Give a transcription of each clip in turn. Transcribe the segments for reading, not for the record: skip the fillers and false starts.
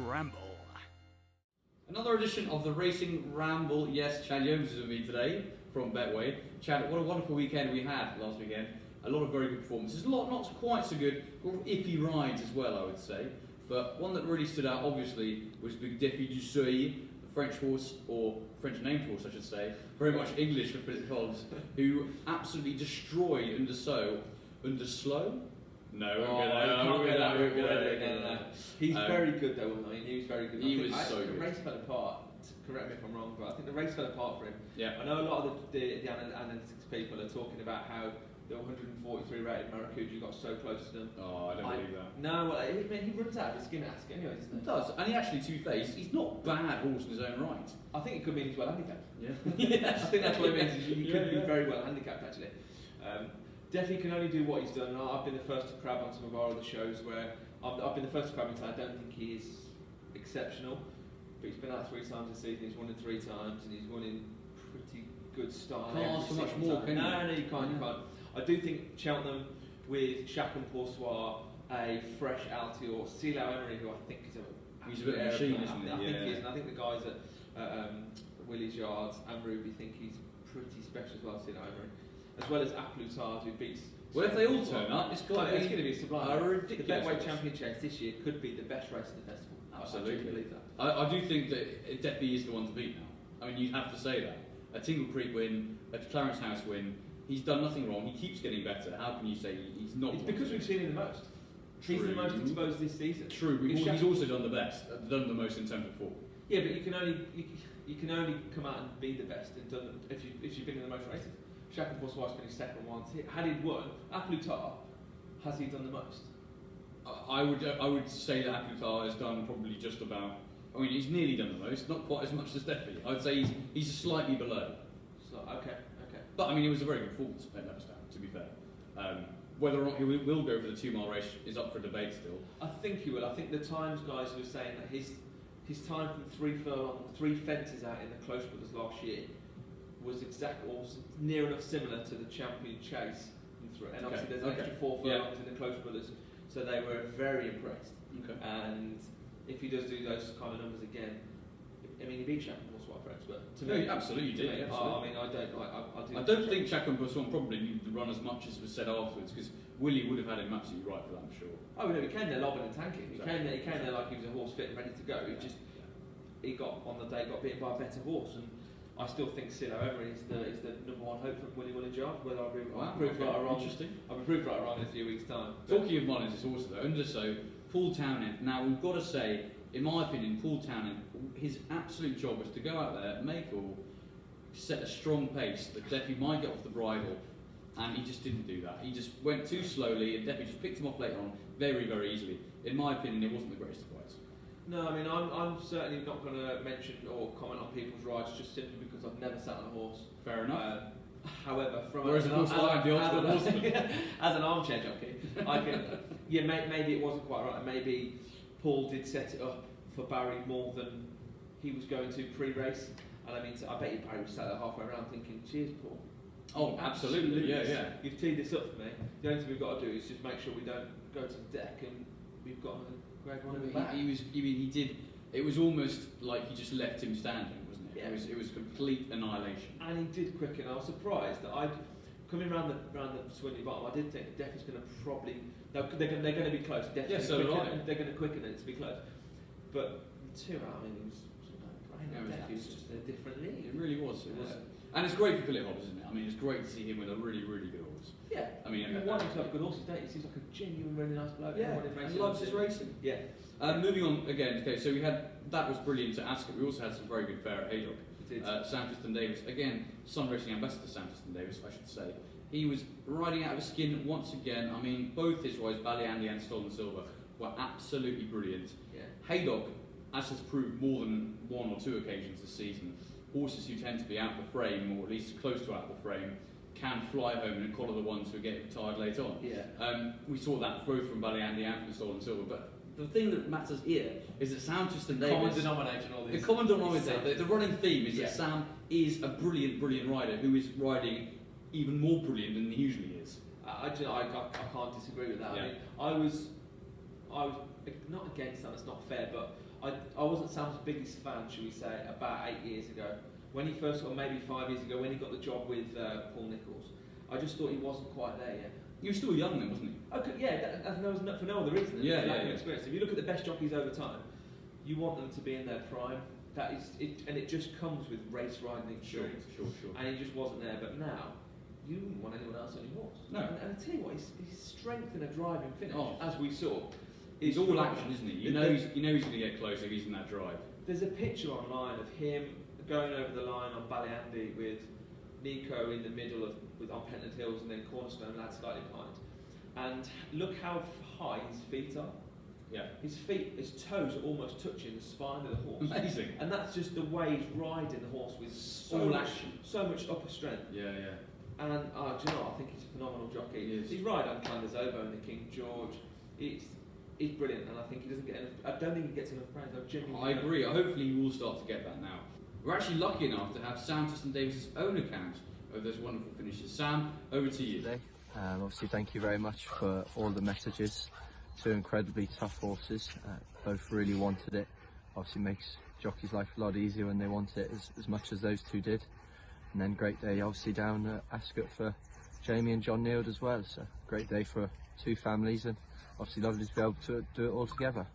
Ramble. Another edition of the Racing Ramble. Yes, Chad Yeomans is with me today from Betway. Chad, what a wonderful weekend we had last weekend. A lot of very good performances. A lot not quite so good, a lot of iffy rides as well, I would say. But one that really stood out, obviously, was the Defi De Seuil, the French horse, or French named horse, I should say. Very much English for Philip Hobbs, who absolutely destroyed under slow. No, He's very good though, wasn't he? He was very good. He was so good. The race fell apart. Correct me if I'm wrong, but I think the race fell apart for him. Yeah. I know a lot of the analytics people are talking about how the 143 rated Maracuja got so close to them. Oh, I don't believe that. No, well, he runs out of his skin at Ask anyway, doesn't he? He does, and he actually, to be fair, he's not a bad horse in his own right. I think it could mean he's well handicapped. Yeah. I think that's what it means. He could be very well handicapped actually. Definitely can only do what he's done. I've been the first to crab on some of our other shows where I've been the first to crab and say I don't think he is exceptional, but he's been out 3 times this season. He's won it 3 times and he's won in pretty good style. Can't ask for much more, can you? No, you can't. You can't. I do think Cheltenham with Chacun Poursoir, a fresh Altior, Silo Emery, who I think is he's a bit of a machine, isn't he? I think he is, and I think the guys at Willie's Yards and Ruby think he's pretty special as well, Silo Emery. As well as Aplutard, who beats. Well, if they all turn up, it's going to be sublime. Ridiculous. The Betway Champion Chase this year could be the best race in the festival. Absolutely. I believe that. I do think that Defi is the one to beat now. I mean, you'd have to say that. A Tingle Creek win, a Clarence House win. He's done nothing wrong. He keeps getting better. How can you say he's not? It's because we've seen him the most. True. He's the most exposed this season. True. He's also done the best. Done the most in terms of form. Yeah, but you can only come out and be the best if you've been in the most races. Chacun Poursoir's finished second once. Had he won, Aplutard, has he done the most? I would say that Aplutard has done probably just about. I mean, he's nearly done the most, not quite as much as Defi. I would say he's slightly below. So, okay. But I mean, it was a very good performance at Leopardstown, to be fair. Whether or not he will go for the 2-mile race is up for debate still. I think he will. I think the Times guys were saying that his time from 3 fences out in the Close Brothers last year was near enough similar to the Champion Chase. And obviously there's an extra 4 furlongs in the Close Brothers, so they were very impressed. Okay. And if he does do those kind of numbers again, I mean, he beat Chacun Poursoir, friends, but to me, absolutely did. I mean, I don't think Chacun Poursoir probably needed to run as much as was said afterwards, because Willie would have had him absolutely right for that, I'm sure. Oh no, he came there lobbing and tanking. Exactly. He came there like he was a horse fit and ready to go. He got on the day got beaten by a better horse, and I still think Silo Emery is the number 1 hope for Willie Yards. Whether I'll be proved right or wrong, I'll be proved right or wrong in a few weeks' time. Talking of Mullins' horse though, and just so Paul Townend. Now we've got to say, in my opinion, Paul Townend, his absolute job was to go out there, make all, set a strong pace that Defi might get off the bridle, and he just didn't do that. He just went too slowly, and Defi just picked him off later on very, very easily. In my opinion, it wasn't the greatest of rides. No, I mean, I'm certainly not going to mention or comment on people's rides just simply because I've never sat on a horse. Fair enough. However, as an armchair jockey, I can. Yeah, maybe it wasn't quite right. Maybe Paul did set it up for Barry more than he was going to pre-race. And I mean, I bet you Barry was sat there halfway around thinking, "Cheers, Paul." Oh, absolutely. Yeah. You've teed this up for me. The only thing we've got to do is just make sure we don't go to the deck and we've got to grab one of the back. He did. It was almost like he just left him standing, wasn't it? Yeah. It was complete annihilation. And he did quicken. I was surprised that coming around the swinging bottom. I did think Defi's going to probably they're going to be close. They're going to quicken it to be close. But 2 out, I mean, it was Defi was just a different league. It really was. It was. And it's great for Philip Hobbs, isn't it? I mean, it's great to see him with a really, really good horse. Yeah. I mean, you want him to have a good horse today. He seems like a genuine, really nice bloke. Yeah. He loves his racing. Yeah. Moving on again. Okay, so we had that was brilliant to Ascot. We also had some very good fare at Haydock. Sam Twiston-Davies, again, Sun Racing ambassador Sam Twiston-Davies, I should say. He was riding out of his skin once again. I mean, both his rides, Ballyandy and Stolen Silver, were absolutely brilliant. Yeah. Haydock, as has proved more than 1 or 2 occasions this season, horses who tend to be out the frame, or at least close to out the frame, can fly home and collar the ones who get retired later on. Yeah. We saw that both from Ballyandy and from Stolen Silver, but the thing that matters here is that Sam Twiston-Davies... common denominator in all these. The common denominator, the running theme is Yeah. that Sam is a brilliant, brilliant rider who is riding even more brilliant than he usually is. I can't disagree with that. Yeah. I mean, I was not against that. It's not fair, but I wasn't Sam's biggest fan, should we say, about 8 years ago. When he first, or maybe 5 years ago, when he got the job with Paul Nicholls, I just thought he wasn't quite there yet. He was still young then, wasn't he? Okay, yeah, that was for no other reason than lack of experience. If you look at the best jockeys over time, you want them to be in their prime. That is it, and it just comes with race riding experience. Sure. And he just wasn't there. But now, you wouldn't want anyone else on your horse. No. And I tell you what, his strength in a driving finish, as we saw, is all action, isn't he? You know he's going to get close if he's in that drive. There's a picture online of him going over the line on Ballyandy with Nico in the middle of on Pentland Hills, and then Cornerstone lad slightly behind. And look how high his feet are. Yeah. His toes are almost touching the spine of the horse. Amazing. And that's just the way he's riding the horse with so much upper strength. Yeah. And do you know what? I think he's a phenomenal jockey. He's riding on Canda's Oboe and the King George. He's brilliant, and I think he doesn't get enough. I don't think he gets enough praise. I agree. Hopefully he will start to get that now. We're actually lucky enough to have Sam Twiston-Davies' own account of those wonderful finishes. Sam, over to you. Obviously, thank you very much for all the messages. Two incredibly tough horses, both really wanted it. Obviously makes jockeys' life a lot easier when they want it as much as those two did. And then great day obviously down at Ascot for Jamie and John Neild as well. So great day for two families, and obviously lovely to be able to do it all together.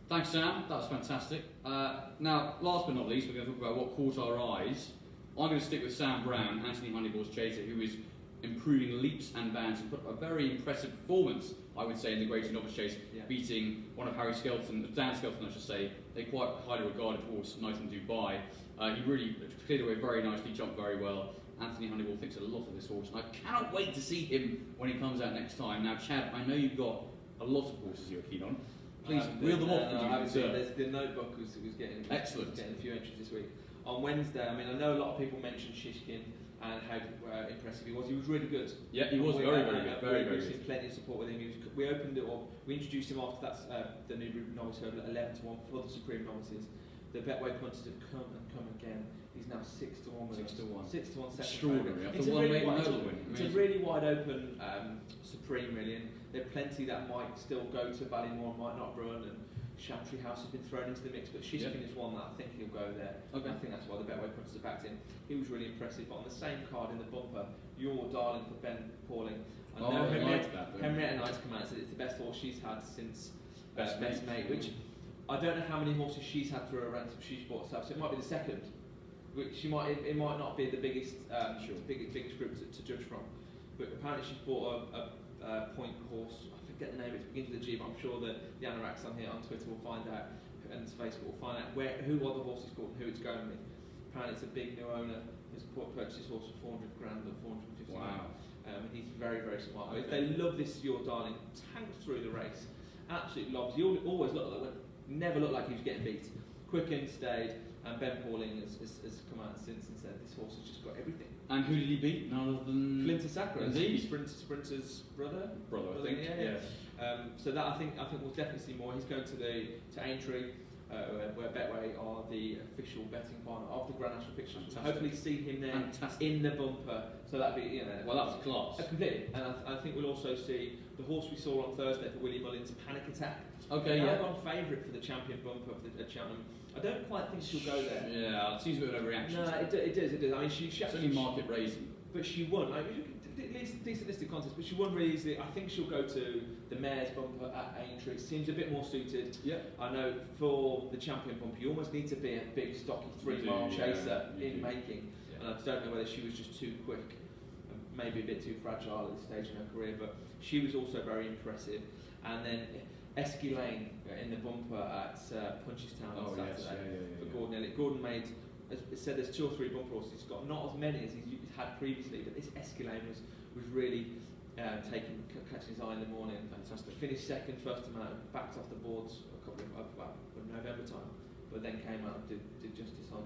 Thanks, Sam. That was fantastic. Now, last but not least, we're going to talk about what caught our eyes. I'm going to stick with Sam Brown, Anthony Honeyball's chaser, who is improving leaps and bounds and put up a very impressive performance, I would say, in the Greater Novice Chase, beating one of Dan Skelton, I should say, a quite highly regarded horse, Night in Dubai. He really cleared away very nicely, jumped very well. Anthony Honeyball thinks a lot of this horse, and I cannot wait to see him when he comes out next time. Now, Chad, I know you've got a lot of horses you're keen on. Please reel them off. There's the Notebook who's getting a few entries this week. On Wednesday, I mean, I know a lot of people mentioned Shishkin and how impressive he was. He was really good. Yeah, he was very good. Very good. We've seen plenty of support with him. We opened it up. We introduced him after the new novice hurdle at 11-1 for the Supreme Novices. The Betway punters have come and come again. He's now 6-1. 6-1. Extraordinary. It's a really wide open Supreme, really. And there are plenty that might still go to Ballymore, might not run, and Chantry House has been thrown into the mix, but Shishkin is one that I think he'll go there. Okay. I think that's why the Betway punters have backed him. He was really impressive. But on the same card in the bumper, Your Darling for Ben Pauling. I know Henrietta Knight's come out and said it's the best horse she's had since Best Mate, which I don't know how many horses she's had through her ranks she's bought herself, so it might be the second. Which it might not be the biggest biggest group to judge from, but apparently she's bought a point horse. I forget the name. It begins with a G, but I'm sure that the Anoraks on here on Twitter will find out, and Facebook will find out who the horse is called and who it's going with. Apparently it's a big new owner who's purchased this horse for 400 grand or 450 grand. He's very, very smart. Okay. If they love this Your Darling, tanked through the race, absolutely loves. He always looked like never looked like he was getting beat. Quickened, stayed. And Ben Pauling has come out since and said this horse has just got everything. And who did he beat? None other than Flinter Sacre, indeed. Sprinter's brother, I think. Yeah. So that I think we'll definitely see more. He's going to Aintree, where Betway are the official betting partner of the Grand National fixtures. So hopefully see him there in the bumper. So that'd be well, that's class. Completely. And I think we'll also see the horse we saw on Thursday for Willie Mullins, Panic Attack. Okay, I've gone favourite for the champion bumper at Cheltenham. I don't quite think she'll go there. Yeah, it seems a bit of a reaction. No, it does. I mean, she it's only market raising. But she won. At least decent listed contest, but she won really easily. I think she'll go to the Mayor's bumper at Aintree. It seems a bit more suited. Yeah. I know for the champion bumper, you almost need to be a big, stocky 3-mile chaser in making. Yeah. And I don't know whether she was just too quick, maybe a bit too fragile at this stage in her career, but she was also very impressive. And then Esky Lane in the bumper at Punchestown on Saturday for Gordon Elliott. Gordon made, as I said, there's 2 or 3 bumper horses. He's got not as many as he's had previously, but this Esky Lane was really catching his eye in the morning. Fantastic. Finished second, first time out, backed off the boards a couple of November time, but then came out and did justice on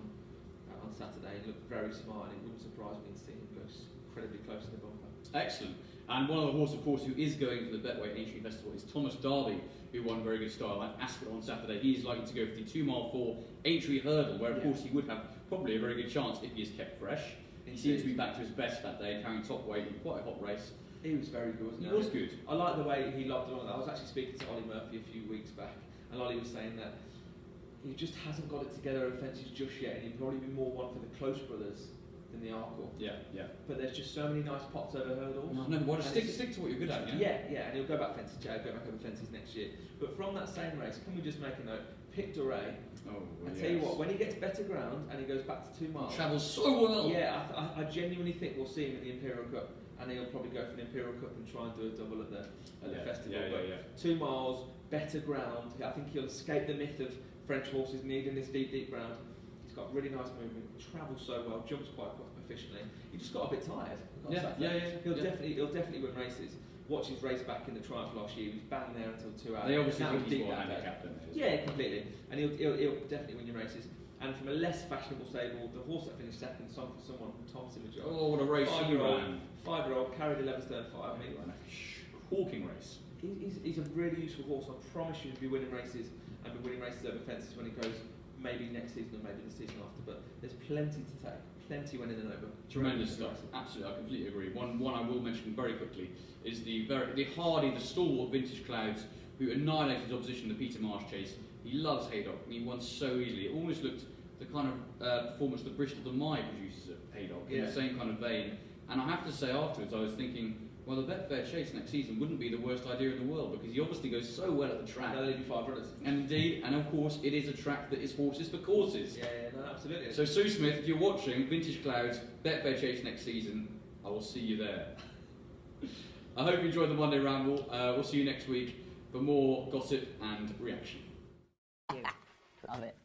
Saturday. He looked very smart, and it wouldn't surprise me to see him go incredibly close to the bumper. Excellent. And one of the horses, of course, who is going for the Betway Aintree Festival is Thomas Darby, who won very good style at Ascot on Saturday. He's likely to go for the 2-mile 4 Aintree hurdle, where of course he would have probably a very good chance if he is kept fresh. He seems to be back to his best that day, carrying top weight in quite a hot race. He was very good, wasn't he? He was good. I like the way he lobbed along. I was actually speaking to Ollie Murphy a few weeks back, and Ollie was saying that he just hasn't got it together over fences just yet, and he'd probably be more one for the Close brothers than the Arkle. Yeah. But there's just so many nice pots over hurdles. No, stick to what you're good at. Yeah, and he'll go back fences, go back over fences next year. But from that same race, can we just make a note? Betway. I tell you what, when he gets better ground and he goes back to 2 miles, he travels so well. Yeah, I genuinely think we'll see him in the Imperial Cup, and he'll probably go for the Imperial Cup and try and do a double at the festival. But 2 miles, better ground. I think he'll escape the myth of French horses needing this deep ground. He's got really nice movement, travels so well, jumps quite efficiently. He just got a bit tired. He'll definitely win races. Watch his race back in the Triumph last year. He was banged there until 2 hours. They obviously think he's more handicapped than this. Yeah, completely. And he'll definitely win your races. And from a less fashionable stable, the horse that finished second, Song for Someone from Thompson and John. Oh, what a race! 5-year-old carried 11 stone 5. I mean, hawking race. He's a really useful horse. I promise you to be winning races and be winning races over fences when he goes. Maybe next season or maybe the season after. But there's plenty to take. Plenty winning and over. Tremendous stuff. Absolutely, I completely agree. One I will mention very quickly is the hardy, the stalwart Vintage Clouds, who annihilated his opposition in the Peter Marsh chase. He loves Haydock, and he won so easily. It almost looked the kind of performance that Bristol de Mai produces at Haydock, in the same kind of vein. And I have to say afterwards, I was thinking, well, the Betfair chase next season wouldn't be the worst idea in the world, because he obviously goes so well at the track. There'll only be 5 runners. And indeed, and of course, it is a track that is horses for courses. Yeah, no, absolutely. So Sue Smith, if you're watching Vintage Clouds, Betfair chase next season, I will see you there. I hope you enjoyed the Monday Ramble. We'll see you next week for more gossip and reaction. Love it.